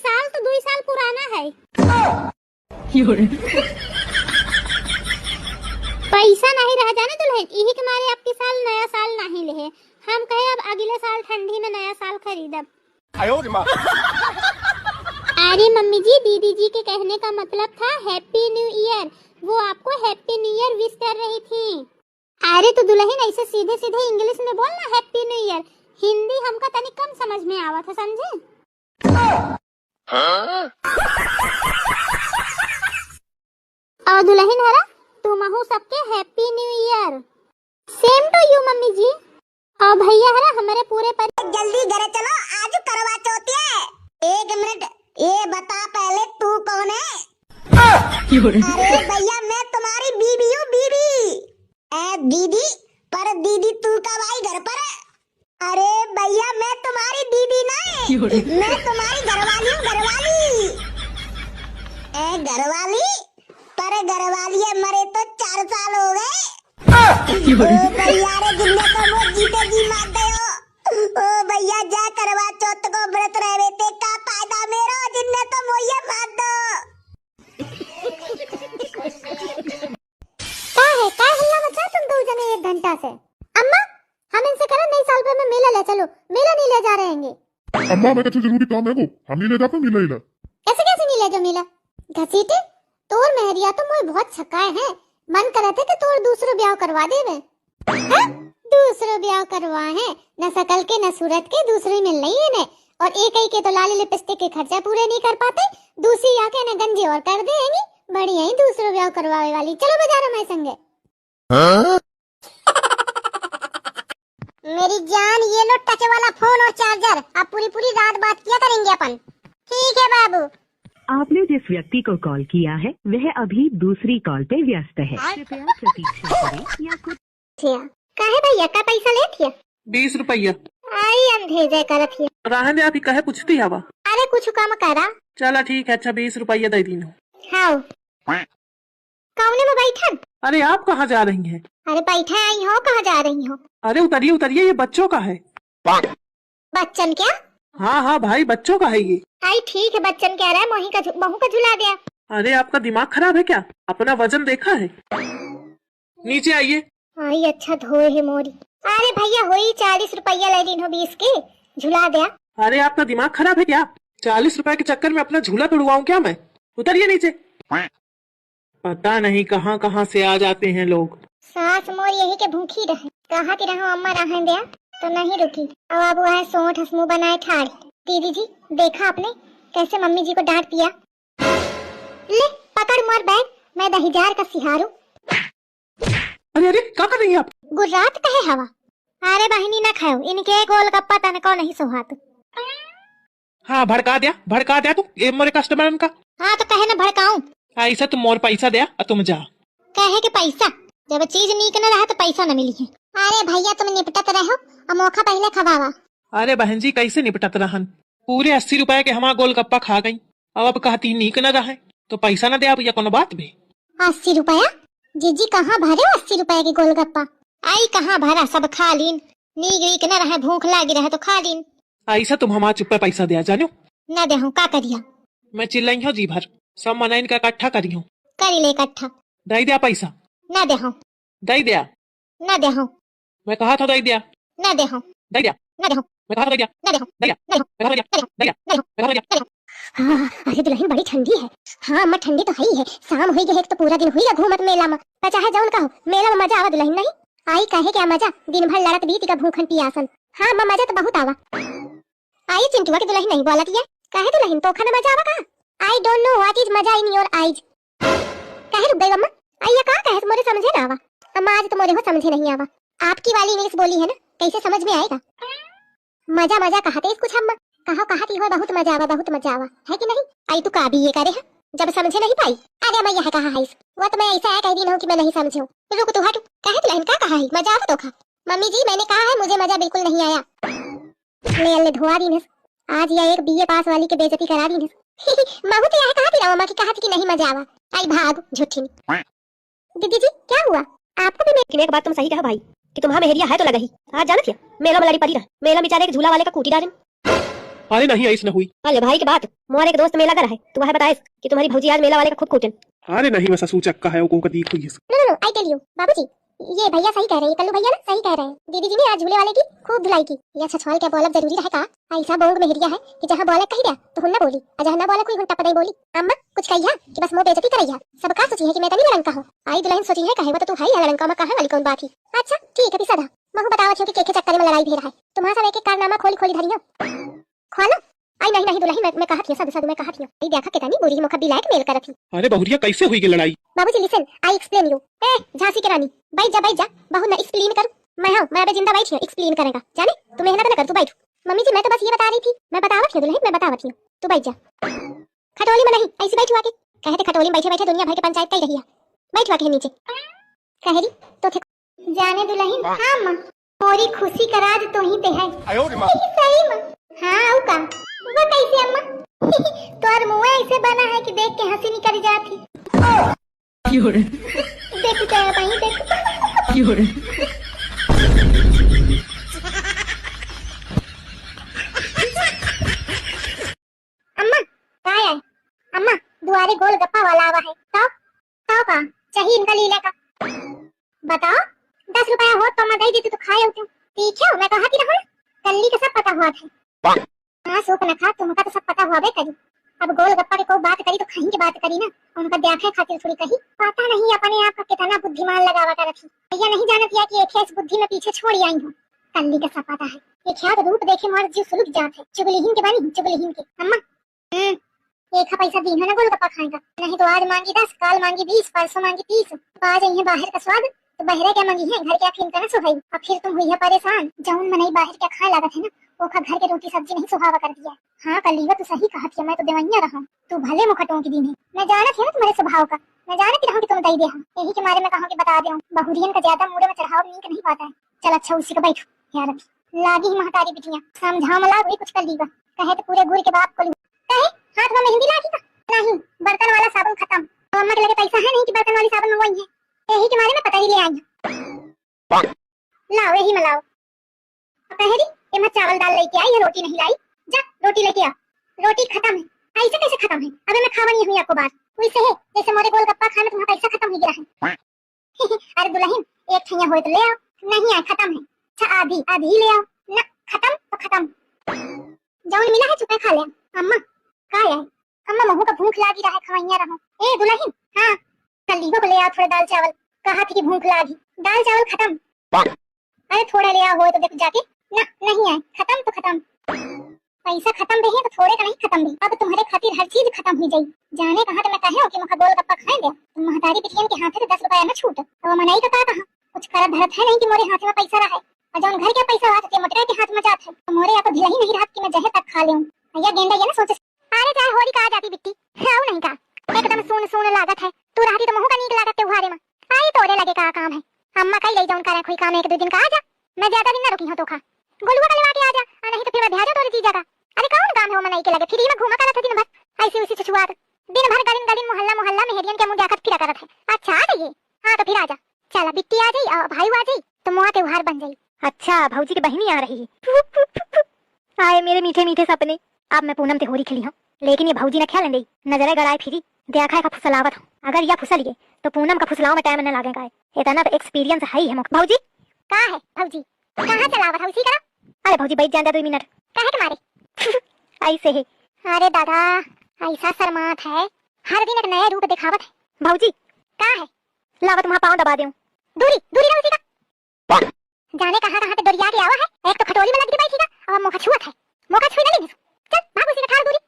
साल तो 2 साल पुराना है। पैसा नहीं रह जाने दुल्हन, यही के मारे आपके साल नया साल नहीं ले। हम कहे अब अगले साल ठंडी में नया साल खरीदब। अरे मम्मी जी, दीदी जी के कहने का मतलब था हैप्पी न्यू ईयर। वो आपको हैप्पी न्यू ईयर विश कर रही थी। अरे तो दुल्हन ऐसे सीधे सीधे इंग्लिश में बोलना हैप्पी न्यू ईयर। हिंदी हमका तनी कम समझ में आवा था, समझे? और दुल्हन हरा तुमहू सबके happy new year. Same to you mummy ji. और भैया हरा हमारे पूरे पर जल्दी घर चलो, आज करवा चौथ है। 1 मिनट, ये बता पहले तू कौन है? अरे भैया मैं तुम्हारी बीबी हूँ, बीबी। दीदी, पर दीदी तू कब आई घर पर? अरे भैया मैं तुम्हारी दीदी नहीं, मैं तुम्हारी घरवाली हूँ, घरवाली। घरवाली? पर घरवाली है मरे तो 4 साल हो गए। भैया रे जिन्ने तो वो जीते जी मार दयो। ओ भैया जा करवा चौथ को व्रत रहे थे का फायदा मेरो, जिन्ने तो वो ये मार दो। का हल्ला मचा तुम दो जने 1 घंटा से? अम्मा हम इनसे करें नई साल पे में मेला ले चलो। मेला नहीं ले जा रहेंगे अम्मा, मैं कुछ जरूरी काम है वो, हम नहीं ले जाते मेला। कैसे कैसे नहीं ले जाओ मेला? घसीटे तोर मेहरिया तो मोए बहुत छकाए हैं। मन करे थे कि तोर दूसरो ब्याह करवा दे मैं। दूसरो ब्याह करवा है न सकल के न सूरत के, दूसरी मिल रही है ने। और एक ही के तो लाली लिपस्टिक के खर्चा पूरे नहीं कर पाते, दूसरी आके न गंजे और कर देंगी। बढ़िया ही दूसरो ब्याह करवावे वाली। चलो बाजार में संगे। मेरी जान ये लो टच वाला फोन और चार्जर, अब पूरी पूरी रात बात किया करेंगे अपन। ठीक है बाबू। आपने जिस व्यक्ति को कॉल किया है वह अभी दूसरी कॉल पे व्यस्त है, कृपया प्रतीक्षा करें या कुछ। काहे भैया का पैसा ले थिया? 20 रुपया। आई अंधे जय करत हिया। रहने अभी कहे पूछती हवा। अरे कुछ काम करा। चला ठीक है, अच्छा 20 रुपया दे दी। हाँ कौने में बैठन? अरे आप कहाँ जा रही हैं? अरे बैठा आई हो, कहाँ जा रही हो? अरे उतरिए उतरिए, ये बच्चों का है। बच्चन क्या? हाँ भाई बच्चों का है ये। आई ठीक है, बच्चन कह रहा है बहू का झुला दिया। अरे आपका दिमाग खराब है क्या? अपना वजन देखा है? नीचे आइए। आई अच्छा धोए है मोरी। अरे भैया होई 40 रुपया ले दी हो 20 के, झुला दिया। अरे आपका दिमाग खराब है क्या? 40 रुपए के चक्कर में अपना झूला तोड़वाऊं क्या मैं? उतरिए नीचे। पता नहीं कहाँ कहाँ से आ जाते हैं लोग। सास मोर यही के भूखी रहे, कहा कि रहो अम्मा रहन दिया तो नहीं रुकी। अब वो है सोठ हसमू बनाए ठाड़। दीदी जी देखा आपने कैसे मम्मी जी को डांट दिया? ले पकड़ मोर बैग, मैं दहीजार का सिहारू। अरे क्या कर रही हैं आप? गुजरात कहे हवा। अरे बहनी ना खाओ, इनके गोलगप्पा तने को नहीं सुहात। हाँ भड़का दिया तू ये मोरे कस्टमर का। हाँ तो कहे ना भड़काऊं? ऐसा तुम मोर पैसा दिया और तुम जा। कहे के पैसा जब चीज नीक न रहा तो पैसा न मिली है। अरे भैया तुम निपटत रहो और मौका पहले खवावा। अरे बहन जी कैसे निपटत रहन? पूरे 80 रुपए के हमारा गोलगप्पा खा गई, अब कहती नीक न रहे तो पैसा न दे। अब या कोनो बात भी? 80 रुपया? जीजी कहाँ भरे 80 रुपए के गोलगप्पा? आई कहाँ भरा, सब खा लीन। नीक न रहे, भूख लागी रहे तो खा लीन। ऐसा तुम हमारा चुप्पे पैसा दिया जानो? न दे का करिया? मैं चिल्लाई हूँ जी भर, सब मनाइन का इकट्ठा करी हूँ। करी ले इकट्ठा। दे दिया पैसा? न दे दे दिया। न दे मैं कहा था दे दिया। न दे दे दिया। न दे मैं कहा था दे दिया। न दे दे दिया। मैं कहा था दे दिया। दे दिया। मैं कहा था दे दिया। हाँ, अरे दुल्हन बड़ी ठंडी है। हाँ अम्मा ठंडी तो है ही है। शाम हुई गई तो पूरा दिन हुई घूमत मेला में। चाहे जाऊन कहो मेला में मजा आवा दुल्हन नहीं? आई कहे क्या मजा, दिन भर लड़त बीत का भूखन पियासन। हाँ अम्मा मजा तो बहुत आवा। आई चिंटुआ के दुल्हन नहीं बोलत है? कहे दुल्हन तो खाना मजा आवा का? I don't know what is मजा इन योर आईज। कहे रुक गई अम्मा? आई का कहे मोरे समझे ना आवा? अम्मा आज तो मोरे हो समझे नहीं आवा। आपकी वाली इंग्लिश बोली है ना, कैसे समझ में आएगा? मजा मजा कहते कुछ अम्मा कहो कहती हो बहुत मजा आवा है कि नहीं? आई तू का भी ये करे है जब समझे नहीं पाई? अरे मैं यह कहा है वो तो मैं ऐसा कह दी हूँ कि मैं नहीं समझू। रुक तू हट, कहे दुल्हन का कहा है मजा आवा तो खा। मम्मी जी मैंने कहा है मुझे मजा बिल्कुल नहीं आया। ले अल्ले धोआ दी आज या एक बीए पास वाली के बेइज्जती करा दी। महू तो यह कहती रहो, अम्मा की कहती कि नहीं मजा आवा। आई भाग झूठी। दीदी जी क्या हुआ? आपको भी एक बात तुम सही कहा भाई कि तुम्हारा मेहरिया है तो लगा ही। आज जाना थी मेला में लड़ी पड़ी रहा, मेला बेचारे एक झूला वाले का कूटी डाले। अरे नहीं ऐसी न हुई। अरे भाई की बात, मोर एक दोस्त मेला कर है, तू वह बताए कि तुम्हारी भौजी आज मेला वाले का खूब कूटन। अरे नहीं वैसा सूचक्का है वो कदी हुई है। नो आई टेल यू बाबूजी, ये भैया सही कह रहे हैं, कल्लू भैया ना सही कह रहे हैं। दीदी जी ने आज झूले वाले की खूब धुलाई की। ये सचवाल क्या बोलब जरूरी रहे का? ऐसा बोंग मेहरिया है कि जहां बोले कही दिया तो हुन ना बोली, और जहां ना बोले कोई हुन टपदई बोली। अम्मा कुछ कहिया कि बस मुंह बेइज्जती करैया। सब का सोची है कि मैं तनी लड़का हूं, आई दुल्हन सोची है कहे वो तो तू है लड़का में कहां वाली कौन बात ही। अच्छा ठीक है फिर सदा महू बताओ कि के चक्कर में लड़ाई भी रहा है तुम्हारा सब एक एक कारनामा खोली खोली धरिया खोलो। आई नहीं नहीं दुल्हन मैं कहा थी साधु साधु मैं कहा थी आई देखा कितनी बुरी मुखा बिलायक मेल कर रखी। अरे बहुरिया कैसे हुई लड़ाई? बाबूजी लिसन आई एक्सप्लेन यू। ए झांसी की रानी बैठ जा बहु ना एक्सप्लेन कर। मैं अबे जिंदा बैठी हूं एक्सप्लेन करेगा जाने तू मेहनत न कर तू बैठ। मम्मी जी मैं तो बस ये बता रही थी, मैं बतावत हूं दुल्हन मैं बतावत हूं तू बैठ जा। खटोली में नहीं ऐसे बैठू आके कहते खटोली में बैठे बैठे दुनिया भर के पंचायत कर रही है। बैठू आके नीचे कहरी तो थे जाने दुल्हन। हां मां मोरी खुशी का राज तो ही पे है। सही मां हां आऊ का वो कैसे अम्मा तोर मुंह ऐसे बना है कि देख के हंसी निकल जाती। देख क्या भाई देख अम्मा काय है अम्मा दुआरे गोल गप्पा वाला आवा है ताओ का चाहिए इनका लीला का बताओ 10 रुपया हो तो मैं दे देती तो खाए होते। ठीक है मैं कहा कि रहो कल्ली का सब पता हुआ था। हाँ सूप न खा तुमका तो सब पता हुआ बे करी। अब गोल गप्पा के को बात करी तो कहीं की बात करी ना उनका देखे खातिर थोड़ी कही। पता नहीं अपने आप का कितना बुद्धिमान लगावा कर रखी। भैया नहीं जानत या कि एक इस बुद्धि में पीछे छोड़ आई हूं। कल्ली का सब पता है ये ख्यात रूप देखे मोर जीव सुलग जात है। चुगलीहीन के बनी चुगलीहीन के अम्मा एक पैसा दिन है ना गोल गप्पा खाएगा नहीं तो आज मांगी 10 काल मांगी 20 परसों मांगी 30 आज यही बाहर का स्वाद तो बहरे क्या मांगी है घर के अफीम का ना सुहाई। अब फिर तुम हुई है परेशान जौन में नहीं बाहर क्या खाए लागत है ना वो का घर के रोटी सब्जी नहीं सुहावा कर दिया। हाँ कलीवा तू सही कहत है मैं तो देवैया रहा तू भले मुखटों की दिन है। मैं जानत है ना तुम्हारे स्वभाव का मैं जानती रहूं कि तुम दई दे यही के मारे में कहूं कि बता दे बहुरियन का ज्यादा मुड़े में चढ़ाव नीक नहीं पाता है। चल अच्छा उसी का बैठो यार लागी महतारी बिटिया समझाओ मला वही कुछ कर लीगा कहे तो पूरे गुड़ के बाप को कहे हाथ में मेहंदी लागी का नहीं बर्तन वाला साबुन खत्म तो अम्मा के लगे पैसा है नहीं कि बर्तन वाली साबुन मंगवाई है यही के मारे में पता ही ले आई लाओ यही में लाओ कहेरी ये मैं चावल दाल लेके आई है रोटी नहीं लाई जा रोटी लेके आ रोटी खत्म है। ऐसे कैसे खत्म है अबे मैं खावा नहीं हुई आपको बात वैसे है जैसे मोरे गोल गप्पा खाने तुम्हारा पैसा खत्म हो गया है। अरे दुल्हन एक ठैया हो तो ले आओ नहीं है खत्म है। अच्छा आधी ले आओ ना खत्म तो खत्म जौन मिला है चुपे खा ले। अम्मा का है अम्मा महू का भूख लागी रहा है खवैया रहो। ए दुल्हन हां कल्लीहो को ले आओ थोड़े दाल चावल कहा थी कि भूख लागी दाल चावल खत्म। अरे थोड़ा ले आओ हो तो देखो जाके ना नहीं है खत्म तो खत्म पैसा खत्म भी है तो थोड़े का नहीं खत्म भी अब तुम्हारे खातिर हर चीज खत्म हो जाई। जाने कहा तो मैं कहे कि मुखा गोल गप्पा खाए दे तुम महतारी पिटियन के हाथ से 10 रुपया में छूट तो मनाई का कहा कुछ कर धरत है नहीं कि मोरे हाथ में पैसा रहा है और जौन घर के पैसा हाथ के मोटरा के हाथ में जात है तो मोरे या तो ढिला ही नहीं रात कि मैं जहर तक खा लेऊं। भैया गेंडा ये ना सोचे अरे चाहे होरी का आ जाती बिट्टी हाउ नहीं का एकदम सुन लागत है तू रहती तो महू का नीक लागत त्योहारे में आई तोड़े लगे का काम है। अम्मा कल ले जाऊं करे कोई काम एक दो दिन का आ जा मैं ज्यादा दिन ना रुकी हूं तो खा गोलुआ का लेवा के आ जा नहीं तो फिर मैं भेजा तोरे जीजा का। अरे कौन काम है वो मनाई के लगे फ्री में घूमा करत है दिन भर ऐसी उसी छुछुआत दिन भर गलिन मोहल्ला मेहरियन के मुंह देखत फिरा करत है। अच्छा आ गई हां तो फिर आ जा चला बिट्टी आ जाई और भाई आ जाई तो मोआ त्योहार बन जाई। अच्छा भौजी की बहनी आ रही है आए मेरे मीठे मीठे सपने। अब मैं पूनम ते होरी खिली हूं लेकिन ये भौजी ने ख्याल नहीं नजरे गड़ाए फिरी देखा है का फुसलावत हूं अगर या फुसलिए तो पूनम का फुसलाव में टाइम न लगेगा। इतना तो एक्सपीरियंस है ही है भौजी का है भौजी कहां चलावत है उसी करा। अरे भौजी बैठ जा 2 मिनट काहे के मारे ऐसे है। अरे दादा ऐसा शर्मात है हर दिन एक नया रूप दिखावत है। भौजी का है लावत वहां पांव दबा देऊं दूरी ना उसी का जाने कहां पे डरिया के आवा है एक तो खटोली में लग गई बैठी का और मौका छुआ है मौका छुई ना ले चल भाग उसी का ठाड़ दूरी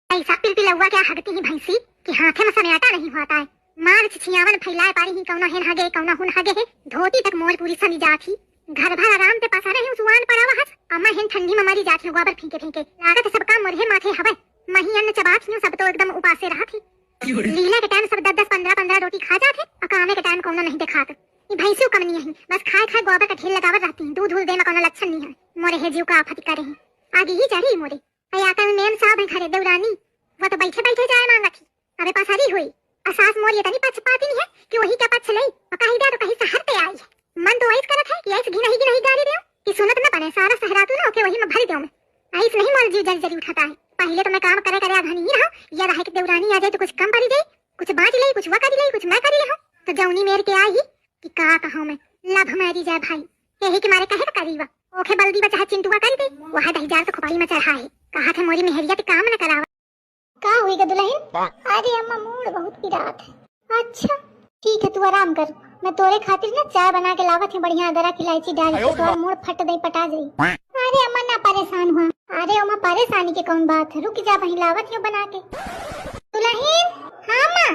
ऐसा पिलपिल हुआ क्या हगती ही भैंसी कि हाथे में समेटा नहीं होता है मार छिछियावन फैलाए पारी ही कौना हेन हगे कौना हुन हगे है धोती तक मोर पूरी सनी जाती घर भर आराम पे पसा रहे सुवान पड़ावा हस अम्मा हेन ठंडी में मरी जाती गोबर फेंके लागत सब काम मोरे माथे हवे मही अन्न चबात ही सब तो एकदम उपासे रहा थी लीला के टाइम सब 10 15 रोटी खा जाते और कामे के टाइम कोनो नहीं दिखात ये भैंसू कम नहीं है बस खाए गोबर का ढेर लगावत रहती है दूध दे में कोनो लक्षण नहीं है मोरे हे जीव का आफत करे है आगे ही चढ़ी मोरे आका में मेम साहब घरे देवरानी वो तो बैठे जाए मांगा थी अबे पसारी हुई असास मोर ये तनी पछपाती नहीं है कि वही क्या पछ लई और कहीं दा तो कहीं शहर पे आई है मन तो ऐस करत है कि ऐस घी नहीं गाली दे कि सुनत न बने सारा सहरा तू ना के वही में भर देऊ मैं आइस नहीं माल जीव जल्दी जल्दी उठाता है। पहले तो मैं काम करे करे आधा नहीं रहा, या रहा कि देवरानी आ जाए तो कुछ कम पड़ी जाए, कुछ बाँच ले, कुछ वह कर ले, कुछ मैं कर ले। तो जौनी मेर के आई कि का कहूं मैं, लभ मारी जाए भाई, यही के मारे कहे तो करीबा ओखे बल्दी बचा चिंटुआ कर दे, वह 10,000 तो खुपाई में चढ़ाए, कहा था मोरी मेहरिया पे काम न करावा। का हुई ग दुल्हन? अरे अम्मा मूड बहुत पिरात है। अच्छा ठीक है, तू आराम कर, मैं तोरे खातिर ना चाय बना के लावत है, बढ़िया अदरक इलायची डाल के, तो मूड फट दे पटा जाई। अरे अम्मा ना परेशान हुआ। अरे अम्मा परेशानी की कौन बात है, रुक जा वहीं लावत है बना के। दुल्हन हाँ अम्मा।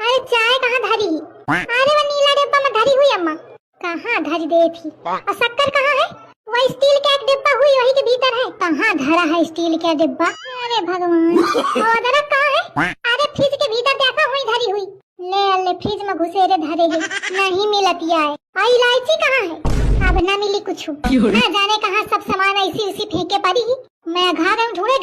अरे चाय कहाँ धरी? अरे वो नीला डिब्बा में धरी हुई अम्मा। कहाँ धरी दे थी? और शक्कर कहाँ है? वो स्टील का एक डिब्बा हुई वही के भीतर है। कहाँ धरा है स्टील का डिब्बा? अरे भगवान। और अदरक कहाँ है? अरे फ्रिज के भीतर देखा हुई धरी हुई। ले फ्रिज में घुसेरे धरे है, नहीं मिलती है। और इलायची कहाँ है? अब न मिली कुछ, ना जाने कहाँ सब सामान ऐसी उसी फेंके पड़ी ही। मैं घर में ढूंढे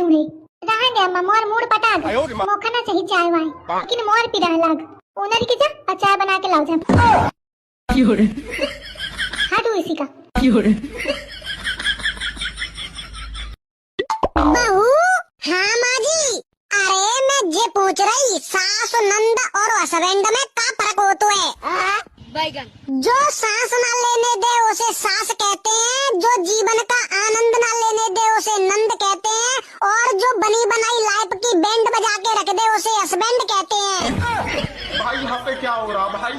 रहा दे अम्मा, मोर मूड पटा गए, मोखना चाहिए चाय वाय, लेकिन मोर पी रहा लाग। ओनर के जा और चाय बना के लाओ जा। हटू इसी का। बहू हाँ माँ जी। अरे मैं जे पूछ रही, सास नंद और हस्बैंड में का फर्क होता है? जो सांस ना लेने दे उसे सास कहते हैं, जो जीवन का आनंद ना लेने दे उसे नंद कहते हैं, और जो बनी बनाई लाइफ की बैंड बजा के रख दे उसे हस्बैंड कहते हैं। भाई यहाँ पे क्या हो रहा भाई?